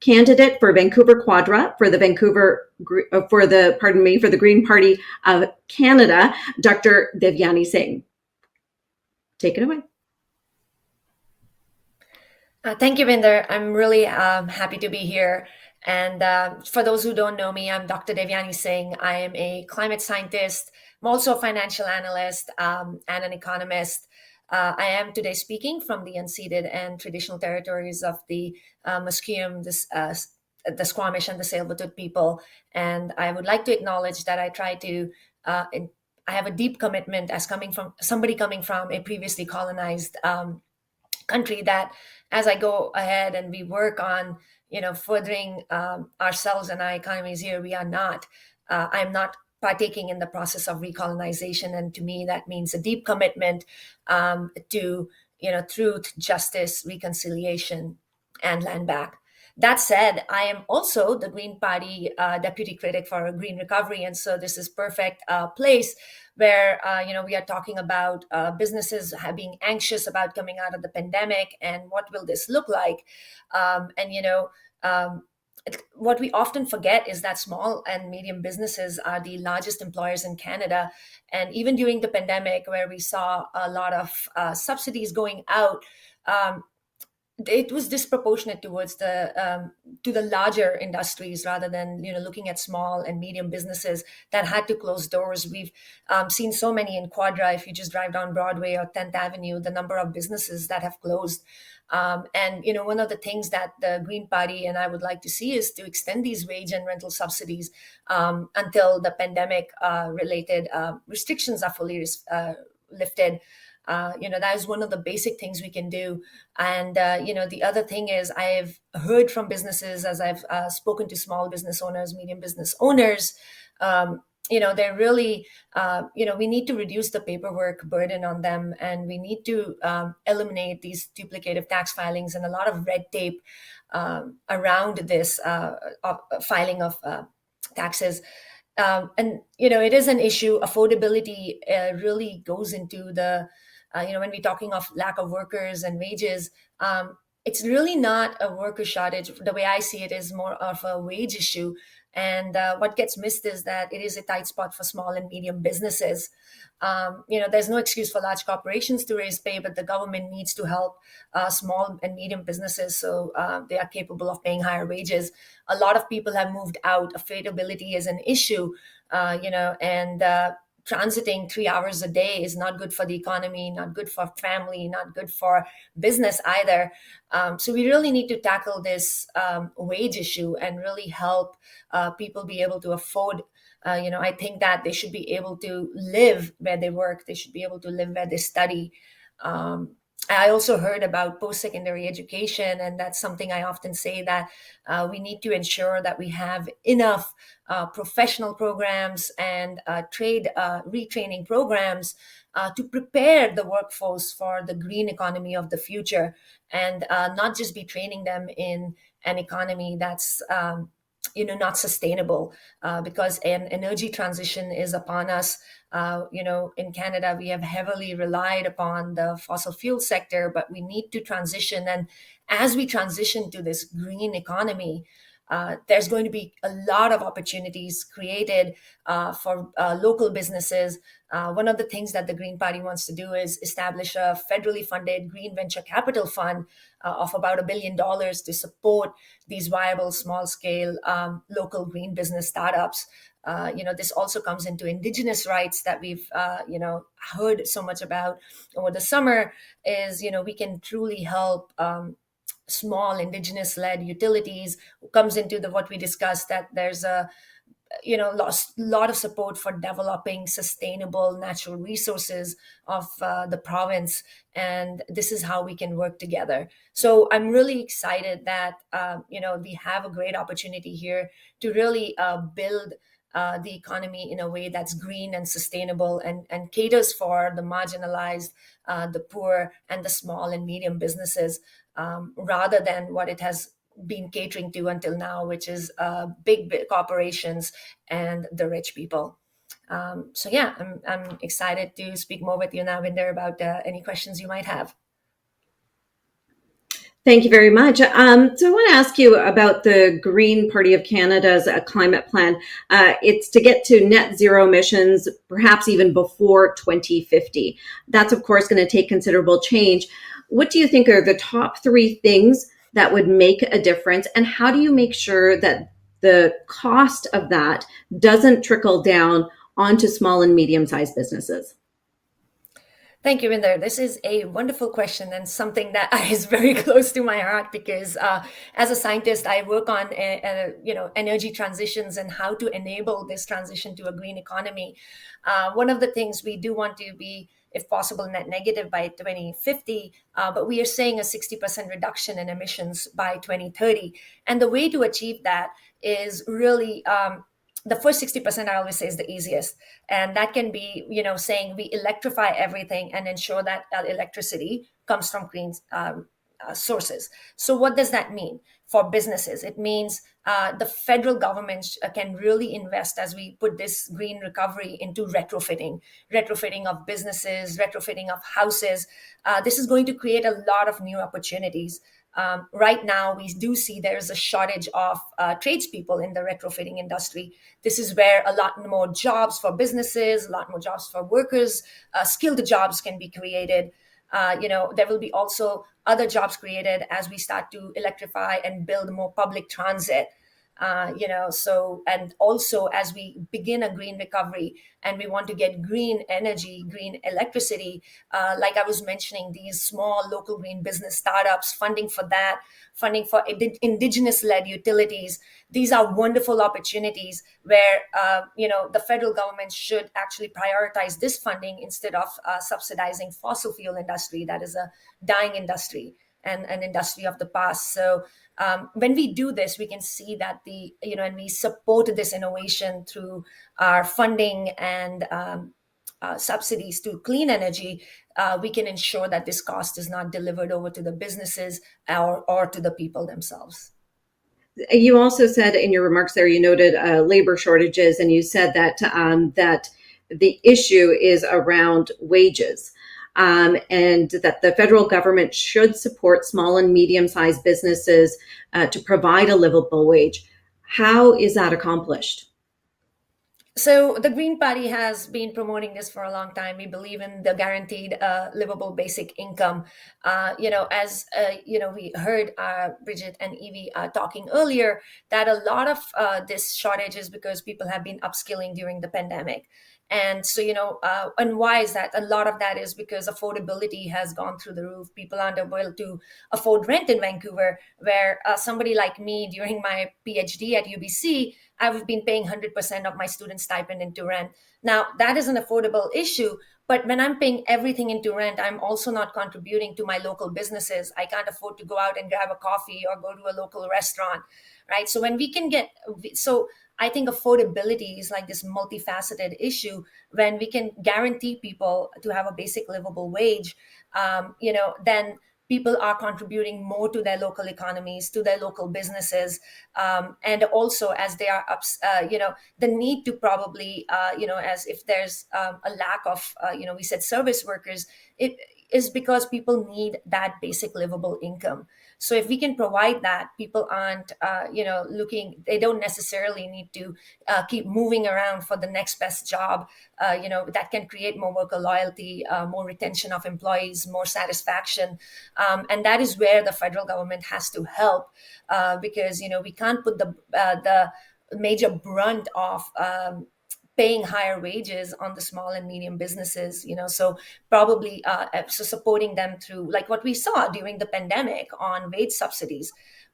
candidate for Vancouver Quadra for the Green Party of Canada, Dr. Devyani Singh. Take it away. Thank you, Bhinder. I'm really happy to be here. And for those who don't know me, I'm Dr. Devyani Singh. I am a climate scientist. I'm also a financial analyst and an economist. I am today speaking from the unceded and traditional territories of the Musqueam, the Squamish, and the Tsleil-Waututh people. And I would like to acknowledge that I have a deep commitment as somebody coming from a previously colonized country, that as I go ahead and we work on, furthering ourselves and our economies here, I'm not partaking in the process of recolonization. And to me, that means a deep commitment to, truth, justice, reconciliation, and land back. That said, I am also the Green Party deputy critic for Green Recovery, and so this is perfect place where we are talking about businesses being anxious about coming out of the pandemic and what will this look like. What we often forget is that small and medium businesses are the largest employers in Canada, and even during the pandemic, where we saw a lot of subsidies going out. It was disproportionate towards to the larger industries rather than looking at small and medium businesses that had to close doors. We've seen so many in Quadra. If you just drive down Broadway or 10th Avenue, the number of businesses that have closed. And one of the things that the Green Party and I would like to see is to extend these wage and rental subsidies until the pandemic related restrictions are fully lifted. That is one of the basic things we can do. And, the other thing is I've heard from businesses, as I've spoken to small business owners, medium business owners, they're really, we need to reduce the paperwork burden on them, and we need to eliminate these duplicative tax filings and a lot of red tape around this filing of taxes. It is an issue. Affordability really goes into the when we're talking of lack of workers and wages, it's really not a worker shortage. The way I see it is more of a wage issue. And what gets missed is that it is a tight spot for small and medium businesses. There's no excuse for large corporations to raise pay, but the government needs to help small and medium businesses so they are capable of paying higher wages. A lot of people have moved out. Affordability is an issue, and transiting 3 hours a day is not good for the economy, not good for family, not good for business either. So we really need to tackle this wage issue and really help people be able to afford. I think that they should be able to live where they work. They should be able to live where they study. I also heard about post-secondary education, and that's something I often say, that we need to ensure that we have enough professional programs and trade retraining programs to prepare the workforce for the green economy of the future, and not just be training them in an economy that's not sustainable, because an energy transition is upon us. In Canada, we have heavily relied upon the fossil fuel sector, but we need to transition. And as we transition to this green economy, there's going to be a lot of opportunities created for local businesses. One of the things that the Green Party wants to do is establish a federally funded green venture capital fund of about $1 billion to support these viable small-scale local green business startups. This also comes into Indigenous rights that we've, heard so much about over the summer. Is we can truly help small Indigenous-led utilities. Comes into what we discussed, that there's a lot of support for developing sustainable natural resources of the province, and this is how we can work together. So I'm really excited that we have a great opportunity here to really build the economy in a way that's green and sustainable, and caters for the marginalized, the poor, and the small and medium businesses, rather than what it has been catering to until now, which is big corporations and the rich people. I'm excited to speak more with you now, Bhinder, about any questions you might have. Thank you very much. So I want to ask you about the Green Party of Canada's climate plan. It's to get to net zero emissions, perhaps even before 2050. That's, of course, going to take considerable change. What do you think are the top three things that would make a difference? And how do you make sure that the cost of that doesn't trickle down onto small and medium sized businesses? Thank you, Bhinder. This is a wonderful question and something that is very close to my heart because as a scientist, I work on energy transitions and how to enable this transition to a green economy. One of the things we do want to be, if possible, net negative by 2050, but we are saying a 60% reduction in emissions by 2030. And the way to achieve that is really the first 60%, I always say, is the easiest, and that can be, saying we electrify everything and ensure that electricity comes from green sources. So what does that mean for businesses? It means the federal government can really invest as we put this green recovery into retrofitting of businesses, retrofitting of houses. This is going to create a lot of new opportunities. Right now, we do see there's a shortage of tradespeople in the retrofitting industry. This is where a lot more jobs for businesses, a lot more jobs for workers, skilled jobs can be created. There will be also other jobs created as we start to electrify and build more public transit. So, and also as we begin a green recovery and we want to get green energy, green electricity, like I was mentioning, these small local green business startups, funding for that, funding for indigenous led utilities. These are wonderful opportunities where, the federal government should actually prioritize this funding instead of subsidizing fossil fuel industry. That is a dying industry and an industry of the past. So when we do this, we can see that and we support this innovation through our funding and subsidies to clean energy. We can ensure that this cost is not delivered over to the businesses or to the people themselves. You also said in your remarks there, you noted labor shortages, and you said that the issue is around wages, and that the federal government should support small and medium-sized businesses to provide a livable wage. How is that accomplished? So the Green Party has been promoting this for a long time. We believe in the guaranteed livable basic income. We heard Bridget and Evie talking earlier that a lot of this shortage is because people have been upskilling during the pandemic. And so, and why is that? A lot of that is because affordability has gone through the roof. People aren't able to afford rent in Vancouver, where somebody like me during my PhD at UBC, I've been paying 100% of my student stipend into rent. Now, that is an affordable issue, but when I'm paying everything into rent, I'm also not contributing to my local businesses. I can't afford to go out and grab a coffee or go to a local restaurant, right? So when we can so I think affordability is like this multifaceted issue. When we can guarantee people to have a basic livable wage, then people are contributing more to their local economies, to their local businesses, and also as they are the need to probably, as if there's a lack of, we said service workers, it is because people need that basic livable income. So if we can provide that, people aren't, they don't necessarily need to keep moving around for the next best job. That can create more worker loyalty, more retention of employees, more satisfaction. And that is where the federal government has to help because, we can't put the major brunt of paying higher wages on the small and medium businesses, so probably so supporting them through like what we saw during the pandemic on wage subsidies.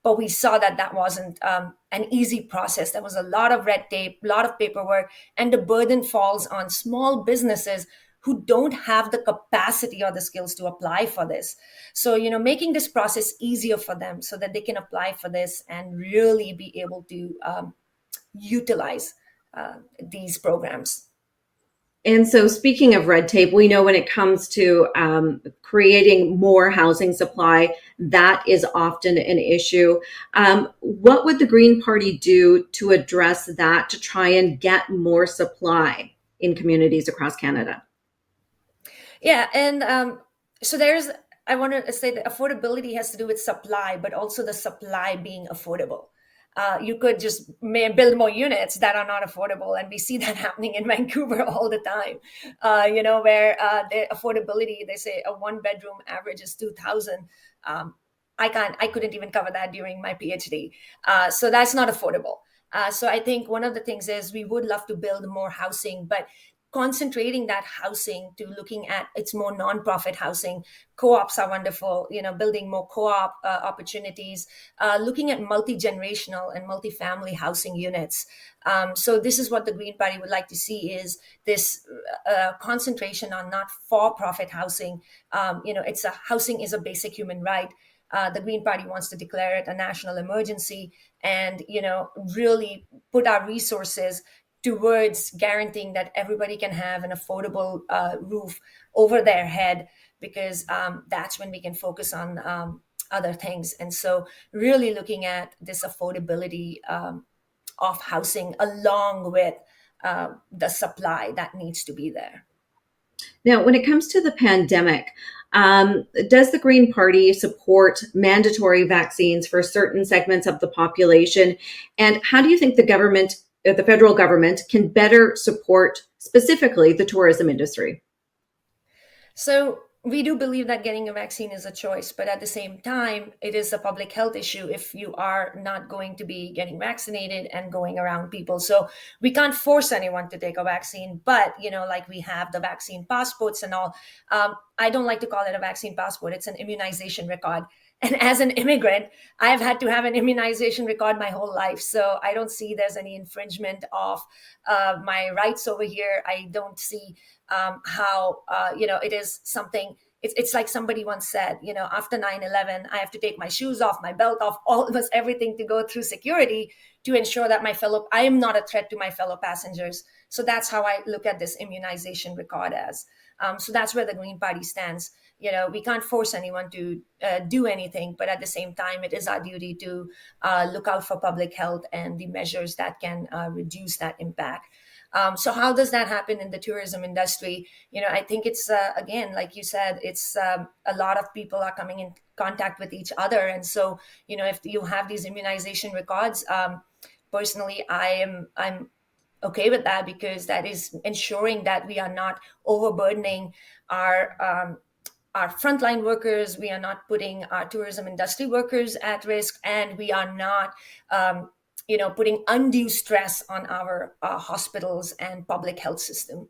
But we saw that that wasn't an easy process. There was a lot of red tape, a lot of paperwork, and the burden falls on small businesses who don't have the capacity or the skills to apply for this. So, making this process easier for them so that they can apply for this and really be able to utilize these programs. And so, speaking of red tape, we know when it comes to creating more housing supply, that is often an issue. What would the Green Party do to address that, to try and get more supply in communities across Canada? Yeah, and so there's I want to say that affordability has to do with supply, but also the supply being affordable. You could just build more units that are not affordable, and we see that happening in Vancouver all the time. Where the affordability, they say a one bedroom average is 2,000. Um, I couldn't even cover that during my PhD. So that's not affordable. So I think one of the things is we would love to build more housing, but concentrating that housing to looking at it's more nonprofit housing. Co-ops are wonderful, building more co-op opportunities, looking at multi-generational and multi-family housing units. So this is what the Green Party would like to see, is this concentration on not for-profit housing. It's a housing is a basic human right. The Green Party wants to declare it a national emergency, and really put our resources towards guaranteeing that everybody can have an affordable roof over their head, because that's when we can focus on other things. And so really looking at this affordability of housing along with the supply that needs to be there. Now, when it comes to the pandemic, does the Green Party support mandatory vaccines for certain segments of the population? And how do you think the government, the federal government, can better support specifically the tourism industry? So we do believe that getting a vaccine is a choice, but at the same time, it is a public health issue if you are not going to be getting vaccinated and going around people. So we can't force anyone to take a vaccine, but like we have the vaccine passports and all. I don't like to call it a vaccine passport; it's an immunization record. And as an immigrant, I've had to have an immunization record my whole life. So I don't see there's any infringement of my rights over here. I don't see how it is something. It's like somebody once said, after 9/11, I have to take my shoes off, my belt off, almost everything to go through security to ensure that I am not a threat to my fellow passengers. So that's how I look at this immunization record as. So that's where the Green Party stands. We can't force anyone to do anything, but at the same time, it is our duty to look out for public health and the measures that can reduce that impact. So how does that happen in the tourism industry? I think it's again, like you said, it's a lot of people are coming in contact with each other, and so if you have these immunization records, personally, I'm okay with that, because that is ensuring that we are not overburdening our our frontline workers, we are not putting our tourism industry workers at risk, and we are not putting undue stress on our hospitals and public health system.